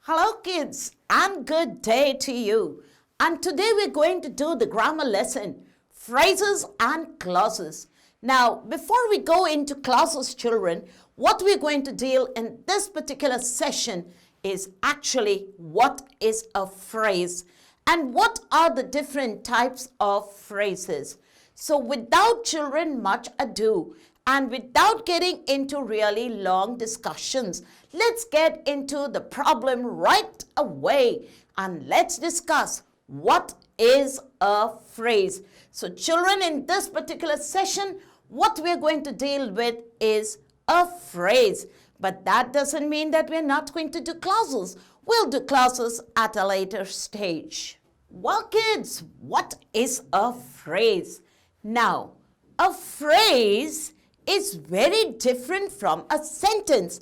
Hello kids and good day to you. And today we're going to do the grammar lesson, phrases and clauses. Now, before we go into clauses, children, what we're going to deal in this particular session is actually what is a phrase and what are the different types of phrases. So without children much ado and without getting into really long discussions, let's get into the problem right away and let's discuss what is a phrase. So children, in this particular session, what we're going to deal with is a phrase. But that doesn't mean that we're not going to do clauses. We'll do clauses at a later stage. Well, kids, what is a phrase? Now, a phrase is very different from a sentence,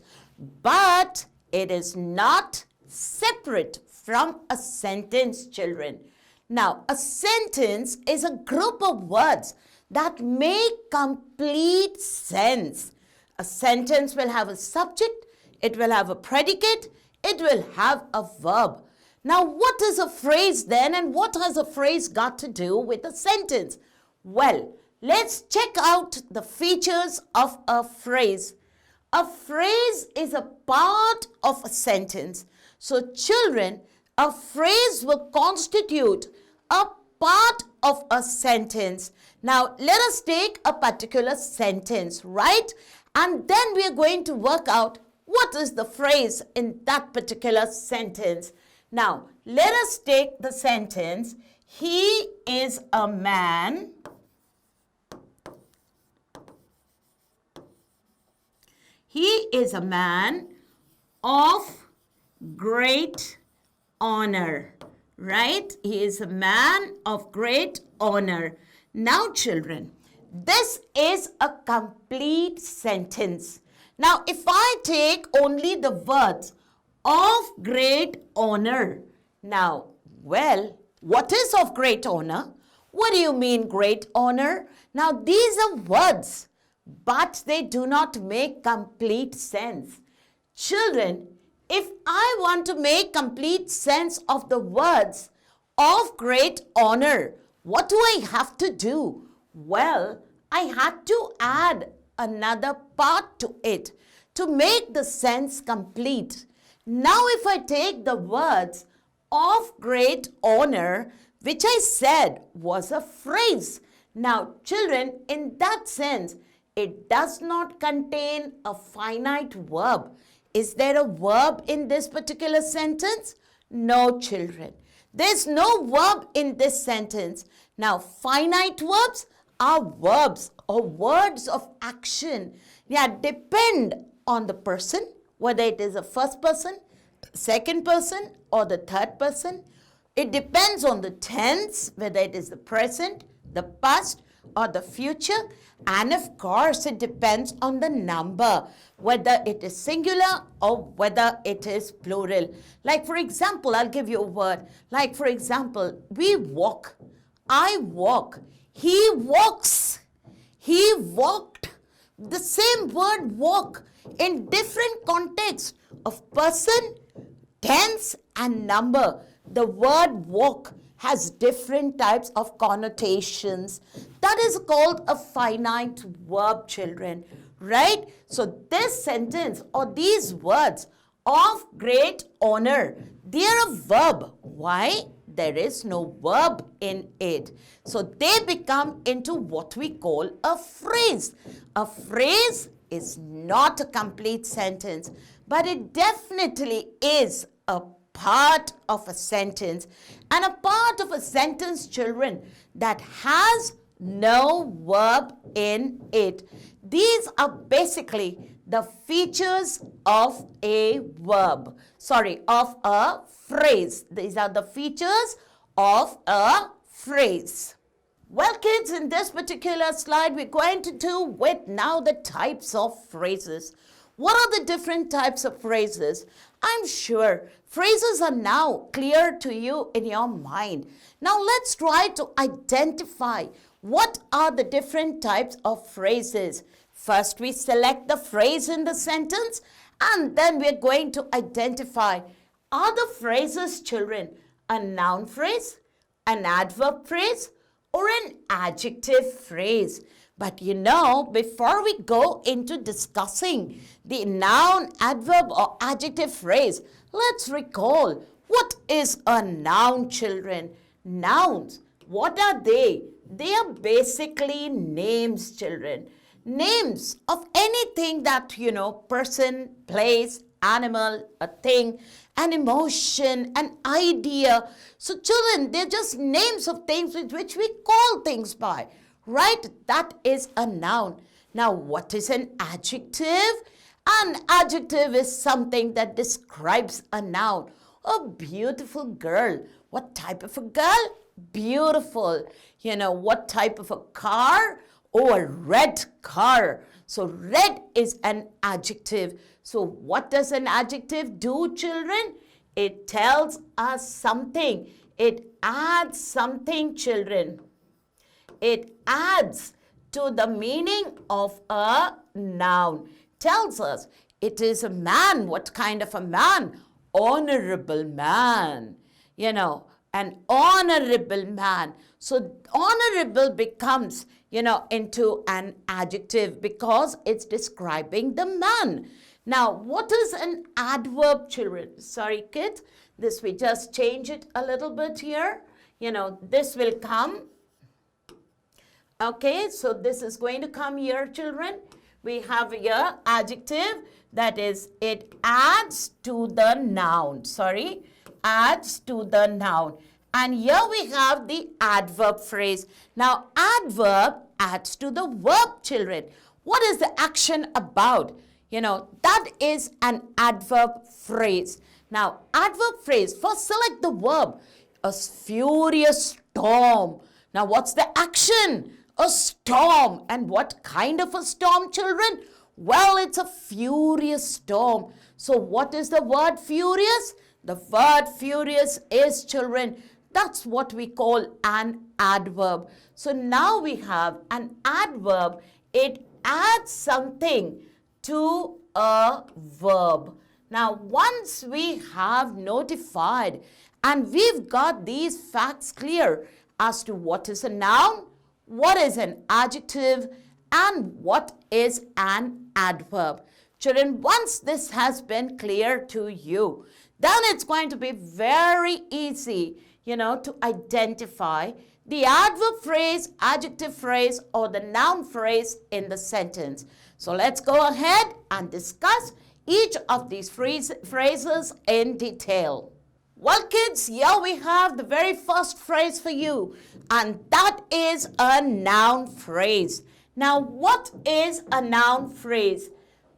but it is not separate from a sentence, children. Now, a sentence is a group of words that make complete sense. A sentence will have a subject, it will have a predicate, it will have a verb. Now, what is a phrase then, and what has a phrase got to do with a sentence? Well, let's check out the features of a phrase. A phrase is a part of a sentence. So, children, a phrase will constitute a part of a sentence. Now, let us take a particular sentence, right? And then we are going to work out what is the phrase in that particular sentence. Now, let us take the sentence, he is a man of great honor, right? He is a man of great honor. Now, children, this is a complete sentence. Now, if I take only the words of great honor, now, well, what is of great honor? What do you mean great honor? Now, these are words, but they do not make complete sense. Children, if I want to make complete sense of the words of great honor, what do I have to do? Well, I had to add another part to it to make the sense complete. Now, if I take the words of great honor, which I said was a phrase. Now, children, in that sense, it does not contain a finite verb. Is there a verb in this particular sentence? No, children. There's no verb in this sentence. Now, finite verbs are verbs or words of action. Depend on the person, whether it is the first person, second person, or the third person. It depends on the tense, whether it is the present, the past, or the future. And of course, it depends on the number, whether it is singular or whether it is plural. Like, for example, I'll give you a word. Like, for example, we walk. I walk. He walks. He walked. The same word walk in different contexts of person, tense, and number. The word walk has different types of connotations. That is called a finite verb, children, right? So this sentence or these words of great honor, they are a verb. Why? There is no verb in it. So they become into what we call a phrase. A phrase is not a complete sentence, but it definitely is a part of a sentence, and a part of a sentence, children, that has no verb in it. These are basically the features of a verb. Of a phrase. These are the features of a phrase. Well, kids, in this particular slide, we're going to do with now the types of phrases. What are the different types of phrases? I'm sure phrases are now clear to you in your mind. Now let's try to identify what are the different types of phrases. First, we select the phrase in the sentence, and then we're going to identify Are the phrases, children, a noun phrase, an adverb phrase, or an adjective phrase? But you know, before we go into discussing the noun, adverb, or adjective phrase, let's recall, what is a noun, children? Nouns, what are they? They are basically names, children. Names of anything that, person, place, animal, a thing, an emotion, an idea. So children, they're just names of things with which we call things by, right? That is a noun. Now, what is an adjective? An adjective is something that describes a noun. A beautiful girl. What type of a girl? Beautiful. What type of a car? Oh, a red car. So red is an adjective. So what does an adjective do, children? It tells us something. It adds something, children. It adds to the meaning of a noun. Tells us it is a man. What kind of a man? Honorable man. An honorable man. So honorable becomes, into an adjective because it's describing the man. Now, what is an adverb, children? Sorry, kids. This, we just change it a little bit here. This will come. Okay, so this is going to come here, children. We have here adjective, that is, it adds to the noun. Sorry, adds to the noun. And here we have the adverb phrase. Now, adverb adds to the verb, children. What is the action about? That is an adverb phrase. Now, adverb phrase, first select the verb. A furious storm. Now, what's the action? A storm. And what kind of a storm, children? Well, it's a furious storm. So, what is the word furious? The word furious is, children, that's what we call an adverb. So now we have an adverb. It adds something to a verb. Now, once we have notified and we've got these facts clear as to what is a noun, what is an adjective, and what is an adverb. Children, once this has been clear to you, then it's going to be very easy, to identify the adverb phrase, adjective phrase, or the noun phrase in the sentence. So let's go ahead and discuss each of these phrases in detail. Well, kids, here we have the very first phrase for you, and that is a noun phrase. Now, what is a noun phrase?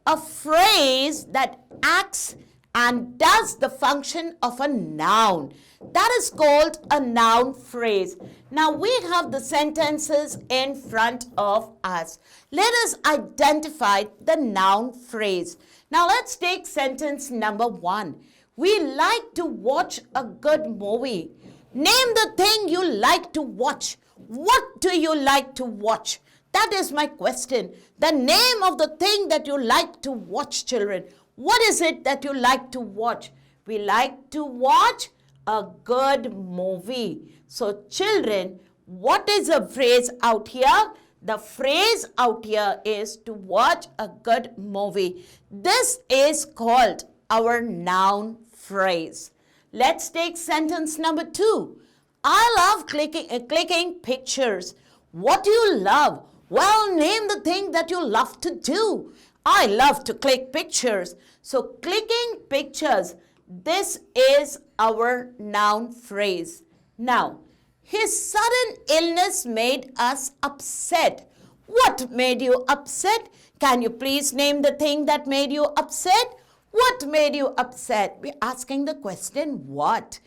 A phrase that acts and does the function of a noun. That is called a noun phrase. Now we have the sentences in front of us. Let us identify the noun phrase. Now let's take sentence number 1. We like to watch a good movie. Name the thing you like to watch. What do you like to watch? That is my question. The name of the thing that you like to watch, children. What is it that you like to watch? We like to watch a good movie. So children, what is the phrase out here? The phrase out here is to watch a good movie. This is called our noun phrase. Let's take sentence number 2. I love clicking pictures. What do you love? Well, name the thing that you love to do. I love to click pictures. So clicking pictures, this is our noun phrase. Now, his sudden illness made us upset. What made you upset? Can you please name the thing that made you upset? What made you upset? We're asking the question, what?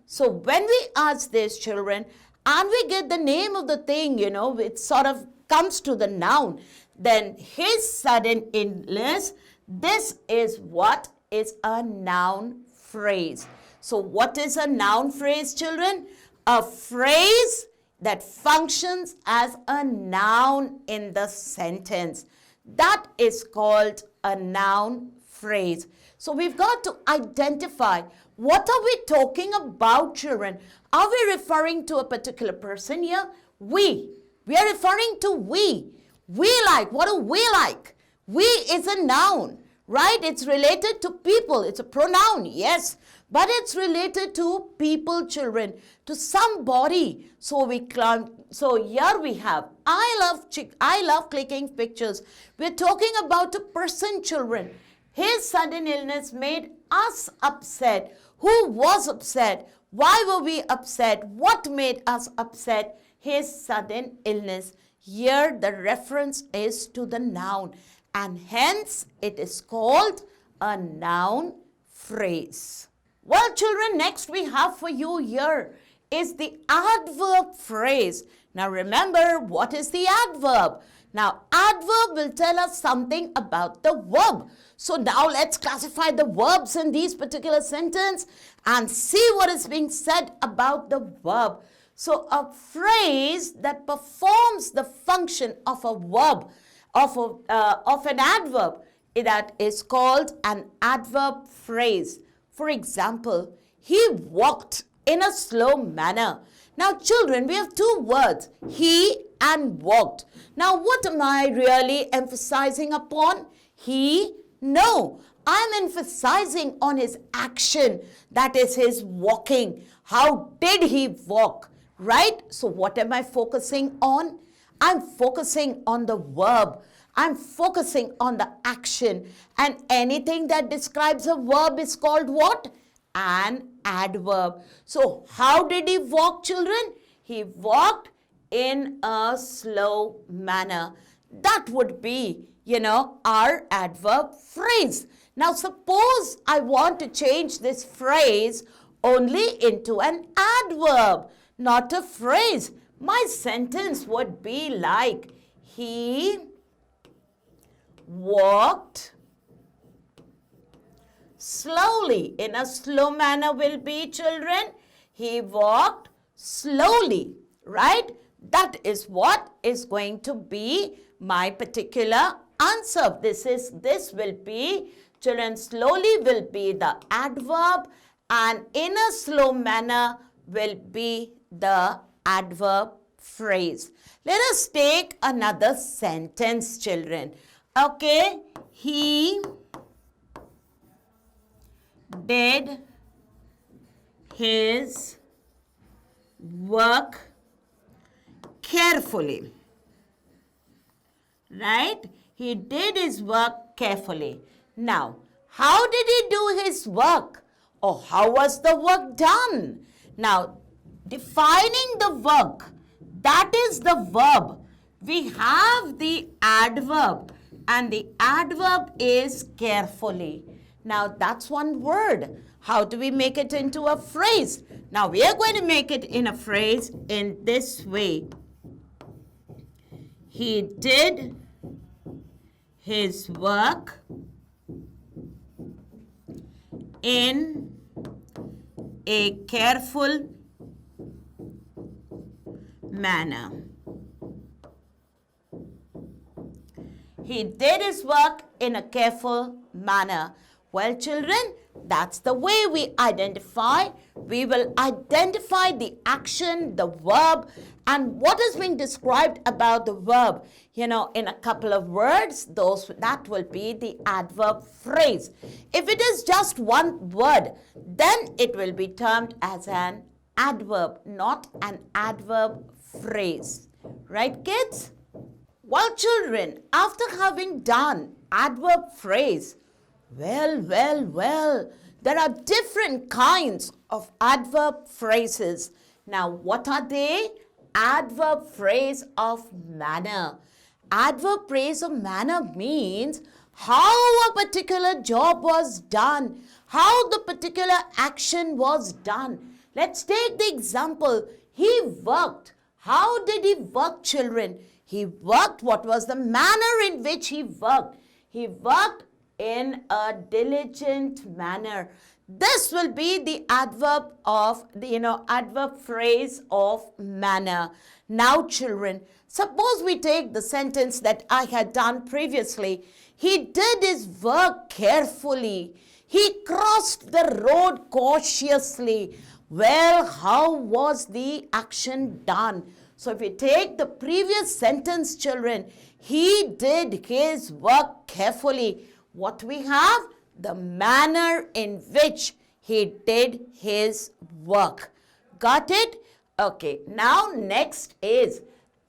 So when we ask this, children, and we get the name of the thing, it sort of comes to the noun. Then his sudden illness, this is what is a noun phrase. So what is a noun phrase, children? A phrase that functions as a noun in the sentence. That is called a noun phrase. So we've got to identify what are we talking about, children. Are we referring to a particular person here? We. We are referring to we. We like. What do we like? We is a noun, right? It's related to people. It's a pronoun, yes. But it's related to people, children, to somebody. So here we have, I love clicking pictures. We're talking about a person, children. His sudden illness made us upset. Who was upset? Why were we upset? What made us upset? His sudden illness. Here the reference is to the noun, and hence it is called a noun phrase. Well, children, next we have for you here is the adverb phrase. Now remember, what is the adverb? Now adverb will tell us something about the verb. So now let's classify the verbs in these particular sentence and see what is being said about the verb. So a phrase that performs the function of a verb, of an adverb, that is called an adverb phrase. For example, he walked in a slow manner. Now children, we have two words, he and walked. Now what am I really emphasizing upon? He? No, I'm emphasizing on his action, that is his walking. How did he walk? Right? So what am I focusing on? I'm focusing on the verb. I'm focusing on the action. And anything that describes a verb is called what? An adverb. So how did he walk, children? He walked in a slow manner. That would be, our adverb phrase. Now suppose I want to change this phrase only into an adverb, not a phrase. My sentence would be like, he walked slowly. In a slow manner will be, children, he walked slowly, right? That is what is going to be my particular answer. This will be, children, slowly will be the adverb, and in a slow manner will be the adverb phrase. Let us take another sentence, children. Okay, he did his work carefully. Right? He did his work carefully. Now, how did he do his work? Or how was the work done? Now, defining the work, that is the verb. We have the adverb, and the adverb is carefully. Now, that's one word. How do we make it into a phrase? Now, we are going to make it in a phrase in this way. He did his work in a careful manner. He did his work in a careful manner. Well, children, that's the way we identify. We will identify the action, the verb, and what is being described about the verb, in a couple of words. That will be the adverb phrase. If it is just one word, then it will be termed as an adverb, not an adverb phrase. Right, kids? Well, children, after having done adverb phrase, well, there are different kinds of adverb phrases. Now, what are they? Adverb phrase of manner. Adverb phrase of manner means how a particular job was done, how the particular action was done. Let's take the example. He worked. How did he work, children? He worked. What was the manner in which he worked? He worked in a diligent manner. This will be the adverb of adverb phrase of manner. Now, children, suppose we take the sentence that I had done previously. He did his work carefully. He crossed the road cautiously. Well, how was the action done? So if you take the previous sentence, children, he did his work carefully. What we have? The manner in which he did his work. Got it? Okay, now next is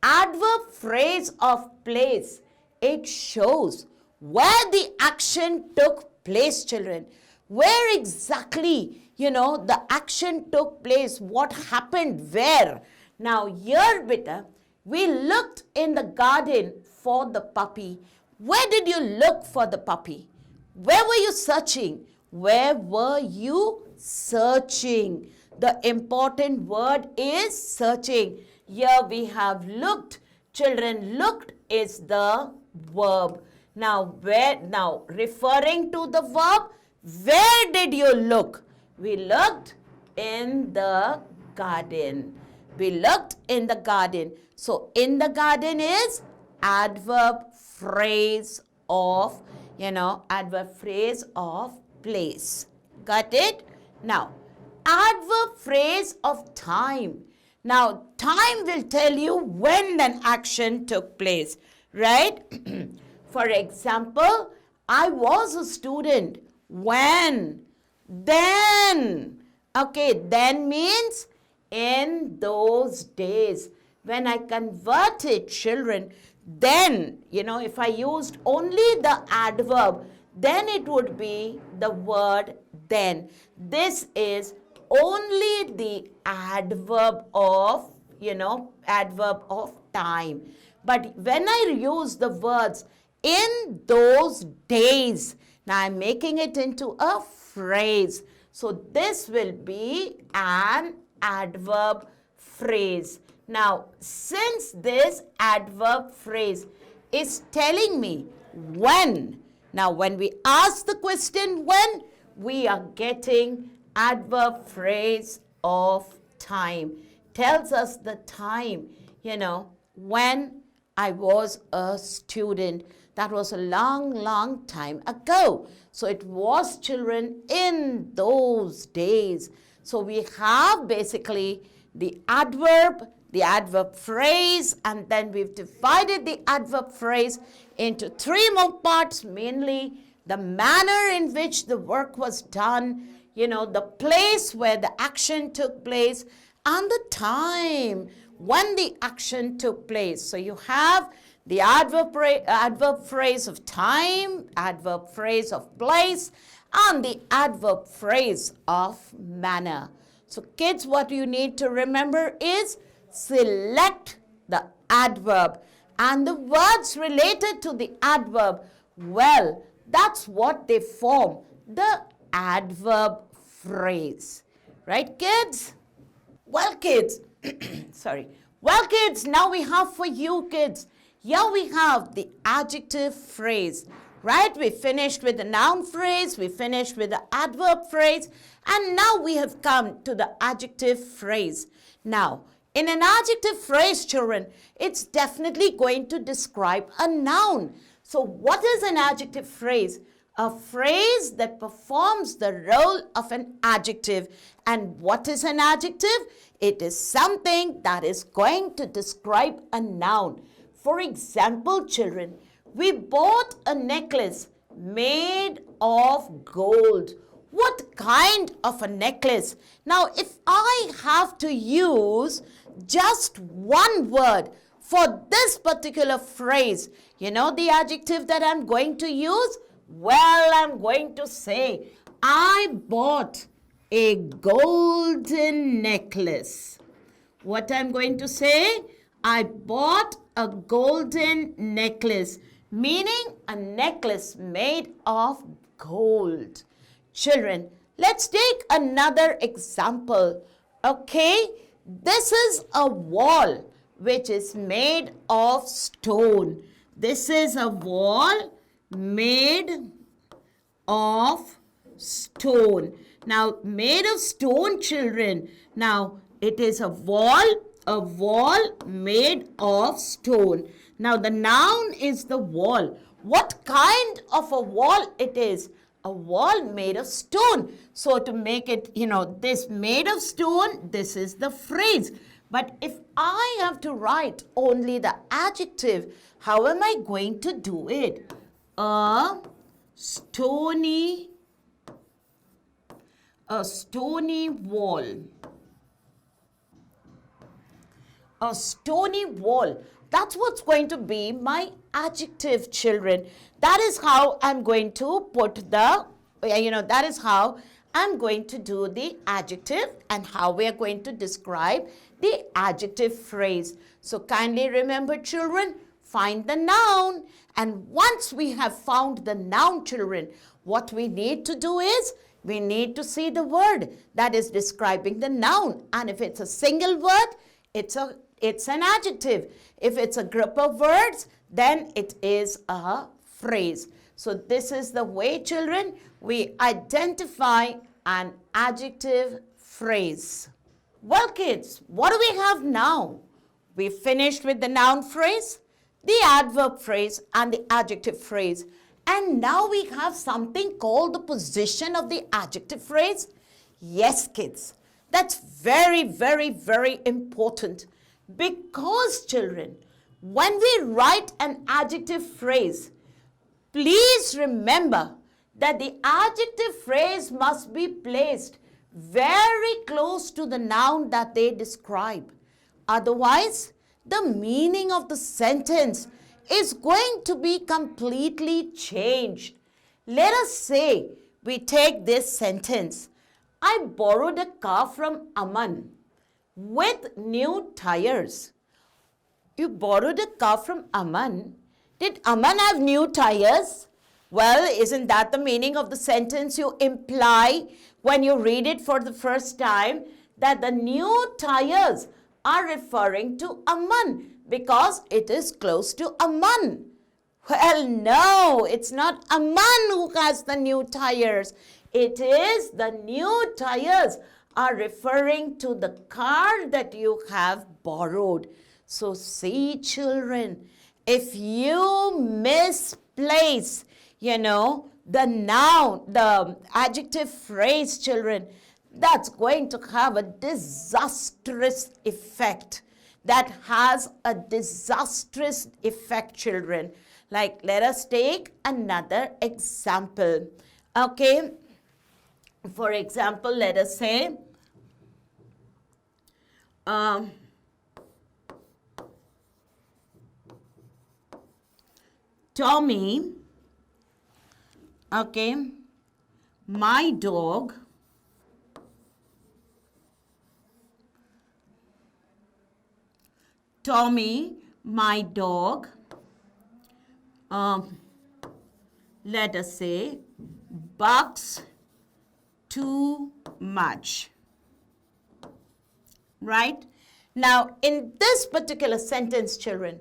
adverb phrase of place. It shows where the action took place, children. Where exactly, the action took place. What happened where? Now here, beta, we looked in the garden for the puppy. Where did you look for the puppy? Where were you searching? Where were you searching? The important word is searching. Here we have looked. Children, looked is the verb. Now, referring to the verb, where did you look? We looked in the garden. We looked in the garden. So, in the garden is adverb phrase of, adverb phrase of place. Got it? Now, adverb phrase of time. Now, time will tell you when an action took place, right? For example, I was a student when, then. Okay, then means in those days. When I converted, children, then, if I used only the adverb, then it would be the word then. This is only the adverb of, adverb of time. But when I use the words in those days, now I'm making it into a phrase. So this will be an adverb phrase. Now, since this adverb phrase is telling me when, now when we ask the question when, we are getting adverb phrase of time. Tells us the time, when I was a student. That was a long, long time ago. So it was, children, in those days. So we have basically the adverb phrase, and then we've divided the adverb phrase into three more parts, mainly the manner in which the work was done, the place where the action took place, and the time when the action took place. So you have the adverb phrase of time, adverb phrase of place, and the adverb phrase of manner. So kids, what you need to remember is select the adverb, and the words related to the adverb, well, that's what they form, the adverb phrase. Right, kids? Well, kids, Well, kids, now we have for you, kids, here we have the adjective phrase. Right? We finished with the noun phrase, we finished with the adverb phrase, and now we have come to the adjective phrase. Now, in an adjective phrase, children, it's definitely going to describe a noun. So what is an adjective phrase? A phrase that performs the role of an adjective. And what is an adjective? It is something that is going to describe a noun. For example, children, we bought a necklace made of gold. What kind of a necklace? Now, if I have to use just one word for this particular phrase, the adjective that I'm going to use? Well, I'm going to say, I bought a golden necklace. What I'm going to say? I bought a golden necklace, meaning a necklace made of gold. Children, let's take another example. Okay, this is a wall which is made of stone. This is a wall made of stone. Now, made of stone, children. Now, it is a wall made of stone. Now, the noun is the wall. What kind of a wall it is? A wall made of stone. So to make it, this made of stone, this is the phrase. But if I have to write only the adjective, how am I going to do it? A stony wall. A stony wall. That's what's going to be my adjective, children. That is how I'm going to put the, that is how I'm going to do the adjective and how we are going to describe the adjective phrase. So kindly remember, children, find the noun. And once we have found the noun, children, what we need to do is we need to see the word that is describing the noun. And if it's a single word, it's an adjective. If it's a group of words, then it is a phrase. So this is the way, children, we identify an adjective phrase. Well, kids, what do we have now? We finished with the noun phrase, the adverb phrase, and the adjective phrase. And now we have something called the position of the adjective phrase. Yes, kids, that's very, very, very important. Because, children, when we write an adjective phrase, please remember that the adjective phrase must be placed very close to the noun that they describe. Otherwise, the meaning of the sentence is going to be completely changed. Let us say we take this sentence. I borrowed a car from Aman with new tires. You borrowed a car from Aman. Did Aman have new tires? Well, isn't that the meaning of the sentence you imply when you read it for the first time? That the new tires are referring to Aman because it is close to Aman. Well, no, it's not Aman who has the new tires. It is the new tires are referring to the car that you have borrowed. So see, children, if you misplace, the noun, the adjective phrase, children, that's going to have a disastrous effect. That has a disastrous effect, children. Like, let us take another example. Okay. For example, let us say, Tommy, my dog, let us say, barks too much. Right? Now, in this particular sentence, children,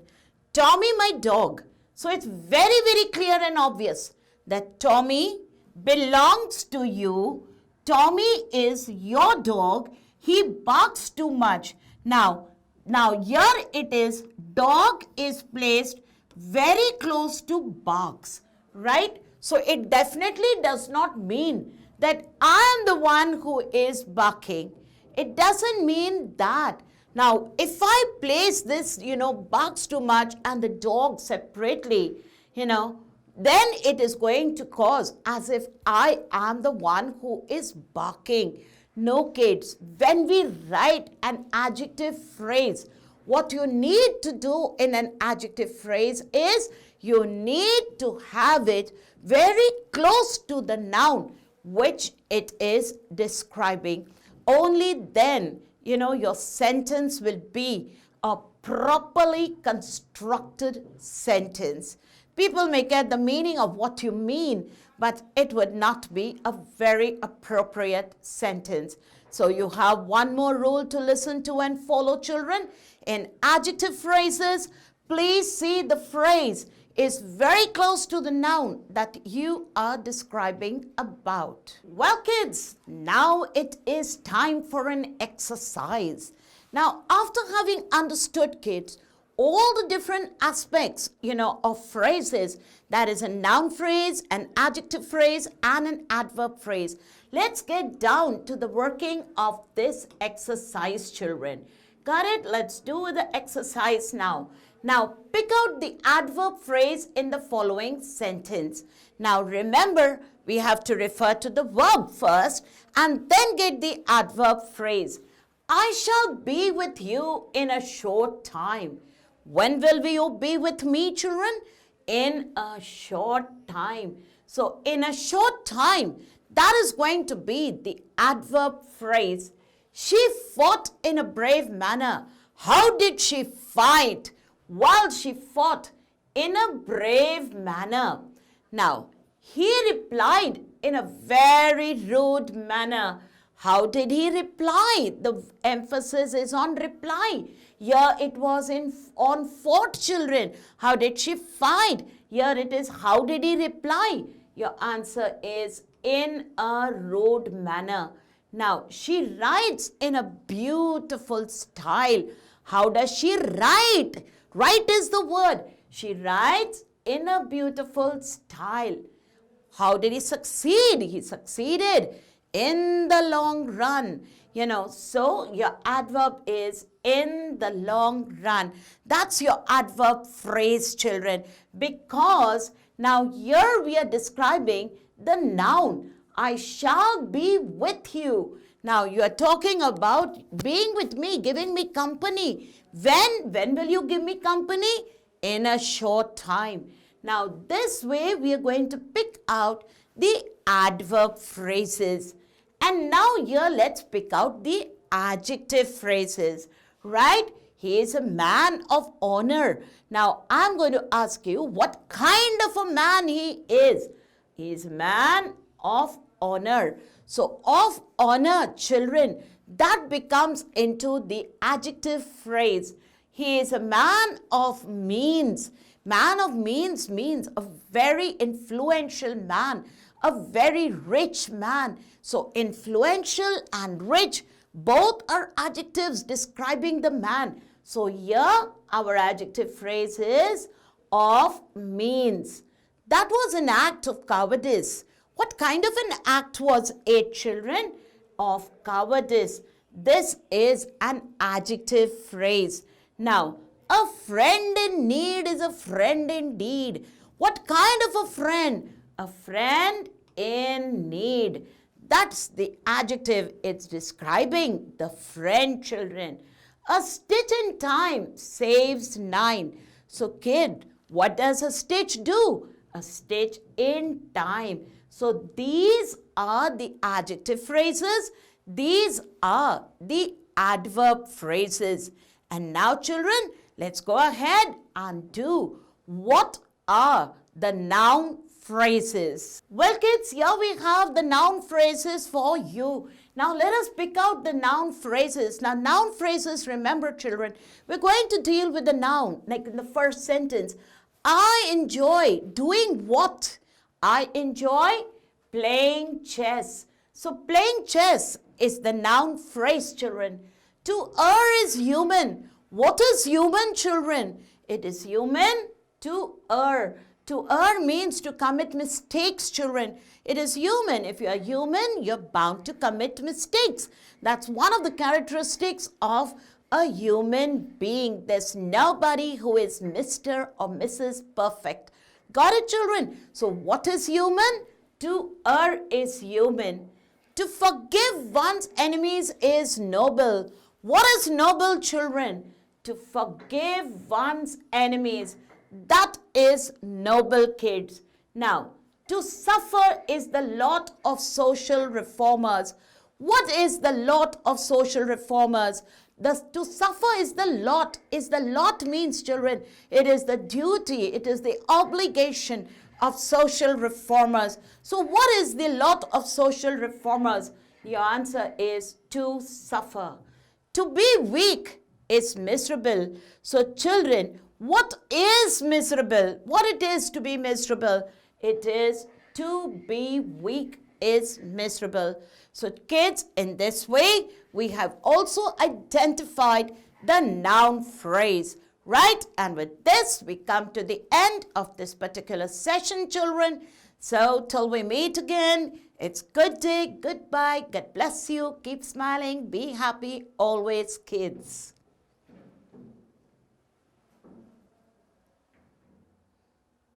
Tommy, my dog. So it's very, very clear and obvious that Tommy belongs to you. Tommy is your dog. He barks too much. Now here it is, dog is placed very close to barks, right? So it definitely does not mean that I am the one who is barking. It doesn't mean that. Now, if I place this, barks too much and the dog separately, then it is going to cause as if I am the one who is barking. No, kids, when we write an adjective phrase, what you need to do in an adjective phrase is you need to have it very close to the noun which it is describing. Only then, your sentence will be a properly constructed sentence. People may get the meaning of what you mean, but it would not be a very appropriate sentence. So you have one more rule to listen to and follow, children. In adjective phrases, please see the phrase is very close to the noun that you are describing about. Well, kids, now it is time for an exercise. Now, after having understood, kids, all the different aspects, of phrases. That is a noun phrase, an adjective phrase, and an adverb phrase. Let's get down to the working of this exercise, children. Got it? Let's do the exercise now. Now, pick out the adverb phrase in the following sentence. Now, remember, we have to refer to the verb first and then get the adverb phrase. I shall be with you in a short time. When will you be with me, children? In a short time. So, in a short time, that is going to be the adverb phrase. She fought in a brave manner. How did she fight? Well, she fought in a brave manner. Now, he replied in a very rude manner. How did he reply? The emphasis is on reply. Here it was on fought, children. How did she fight? Here it is, how did he reply? Your answer is in a rude manner. Now, she writes in a beautiful style. How does she write? Write is the word. She writes in a beautiful style. How did he succeed? He succeeded in the long run. So your adverb is in the long run. That's your adverb phrase, children. Because now here we are describing the noun. I shall be with you. Now you are talking about being with me, giving me company. When will you give me company? In a short time. Now this way we are going to pick out the adverb phrases. And now here let's pick out the adjective phrases. Right? He is a man of honor. Now I'm going to ask you what kind of a man he is. He is a man of honor. So of honor, children, that becomes into the adjective phrase. He is a man of means. Man of means means a very influential man, a very rich man. So influential and rich, both are adjectives describing the man. So here our adjective phrase is of means. That was an act of cowardice. What kind of an act was it, children? Of cowardice. This is an adjective phrase. Now, a friend in need is a friend indeed. What kind of a friend? A friend in need. That's the adjective. It's describing the friend, children. A stitch in time saves 9. So, kid, what does a stitch do? A stitch in time. So these are the adjective phrases. These are the adverb phrases. And now, children, let's go ahead and do what are the noun phrases. Well, kids, here we have the noun phrases for you. Now, let us pick out the noun phrases. Now, noun phrases, remember, children, we're going to deal with the noun. Like in the first sentence, I enjoy doing what? I enjoy playing chess. So playing chess is the noun phrase, children. To err is human. What is human, children? It is human to err. To err means to commit mistakes, children. It is human. If you are human, you're bound to commit mistakes. That's one of the characteristics of a human being. There's nobody who is Mr. or Mrs. Perfect. Got it, children? So what is human? To err is human. To forgive one's enemies is noble. What is noble, children? To forgive one's enemies. That is noble, kids. Now, to suffer is the lot of social reformers. What is the lot of social reformers? To suffer is the lot. The lot means, children, it is the duty, it is the obligation of social reformers. So what is the lot of social reformers? Your answer is to suffer. To be weak is miserable. So children, what is miserable? What it is to be miserable? It is to be weak is miserable. So kids, in this way, we have also identified the noun phrase. right? And with this, we come to the end of this particular session, children. So till we meet again, it's good day, goodbye, God bless you, keep smiling, be happy, always kids.